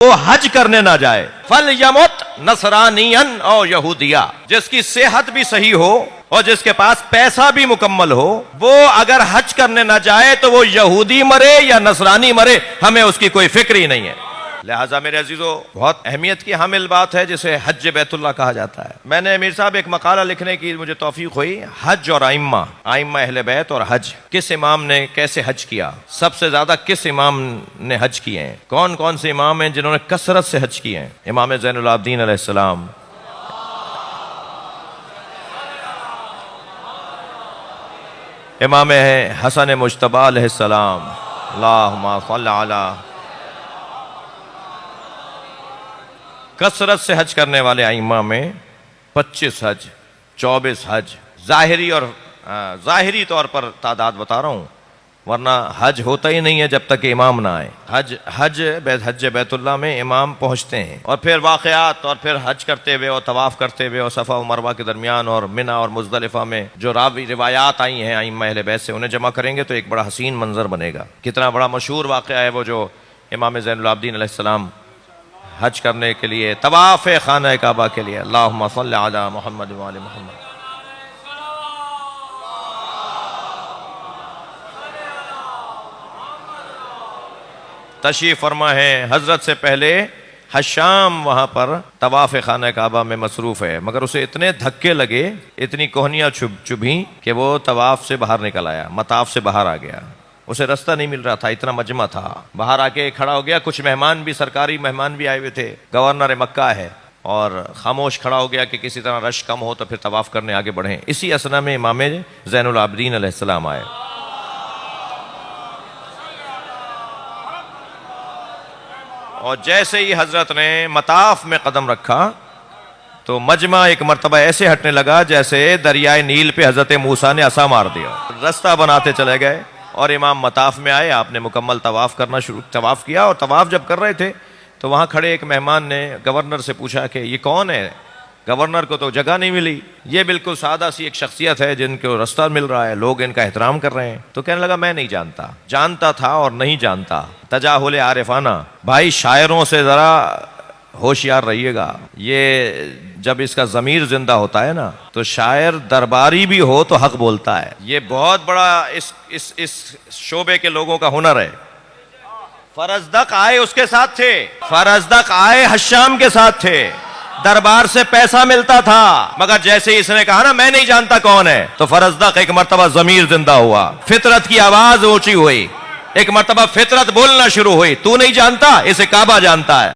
वो हज करने ना जाए। फल यमुत नसरानियन और यहूदिया, जिसकी सेहत भी सही हो और जिसके पास पैसा भी मुकम्मल हो, वो अगर हज करने ना जाए तो वो यहूदी मरे या नसरानी मरे, हमें उसकी कोई फिक्र ही नहीं है। लिहाजा मेरे अजीजों, बहुत अहमियत की हामिल बात है जिसे हज बैतुल्लाह कहा जाता है। मैंने मीर साहब एक मकाला लिखने की मुझे तौफीक हुई, हज और आइम्मा अहले बैत और हज, किस इमाम ने कैसे हज किया, सबसे ज्यादा किस इमाम ने हज किए हैं, कौन कौन से इमाम हैं जिन्होंने कसरत से हज किए हैं। इमाम ज़ैनुल आबिदीन अलैहिस्सलाम, इमाम हसन मुज्तबा अलैहिस्सलाम, अल्लाहुम्मा सल्लि अला, कसरत से हज करने वाले आइम्मा में 25 हज, 24 हज, ज़ाहिरी तौर पर तादाद बता रहा हूँ, वरना हज होता ही नहीं है जब तक इमाम ना आए। हज बैतुल्लाह में इमाम पहुँचते हैं और फिर वाक़यात और फिर हज करते हुए और तवाफ़ करते हुए और सफ़ा और मरवा के दरमियान और मिना और मुज़दलिफ़ा में जो रिवायात आई हैं आइम्मा अहले बैत से, उन्हें जमा करेंगे तो एक बड़ा हसीन मंजर बनेगा। कितना बड़ा मशहूर वाक़या है वो जो इमाम ज़ैनुल आबिदीन अलैहिस्सलाम हज करने के लिए तवाफ़ खाना काबा के लिए, अल्लाहुम्मा सल्लि अला मुहम्मद व आले मुहम्मद, तशरीफ़ फरमा है। हजरत से पहले हशाम वहाँ पर तवाफ़ खाना काबा में मसरूफ़ है, मगर उसे इतने धक्के लगे, इतनी कोहनियाँ चुभी कि वो तवाफ़ से बाहर निकल आया, मताफ़ से बाहर आ गया। उसे रास्ता नहीं मिल रहा था, इतना मजमा था। बाहर आके खड़ा हो गया, कुछ मेहमान भी, सरकारी मेहमान भी आए हुए थे, गवर्नर मक्का है, और खामोश खड़ा हो गया कि किसी तरह रश कम हो तो फिर तवाफ़ करने आगे बढ़ें। इसी असना में इमाम ज़ैनुल आबिदीन अलैहिस्सलाम आए और जैसे ही हजरत ने मताफ में कदम रखा तो मजमा एक मरतबा ऐसे हटने लगा जैसे दरियाए नील पे हजरत मूसा ने असा मार दिया। रास्ता बनाते चले गए और इमाम मताफ में आए। आपने मुकम्मल तवाफ़ करना तवाफ़ किया और तवाफ़ जब कर रहे थे तो वहाँ खड़े एक मेहमान ने गवर्नर से पूछा कि ये कौन है। गवर्नर को तो जगह नहीं मिली, ये बिल्कुल सादा सी एक शख्सियत है जिनको रास्ता मिल रहा है, लोग इनका एहतराम कर रहे हैं। तो कहने लगा मैं नहीं जानता, जानता था और नहीं जानता। तजाहुल आरिफाना, भाई शायरों से ज़रा होशियार रहिएगा। ये जब इसका ज़मीर जिंदा होता है ना तो शायर दरबारी भी हो तो हक बोलता है। ये बहुत बड़ा इस शोबे के लोगों का हुनर है। फरजदक आए उसके साथ थे, फरजदक आए हशाम के साथ थे, दरबार से पैसा मिलता था, मगर जैसे ही इसने कहा ना मैं नहीं जानता कौन है, तो फरजदक एक मर्तबा ज़मीर जिंदा हुआ, फितरत की आवाज ऊंची हुई, एक मर्तबा फितरत बोलना शुरू हुई, तू नहीं जानता, इसे काबा जानता है।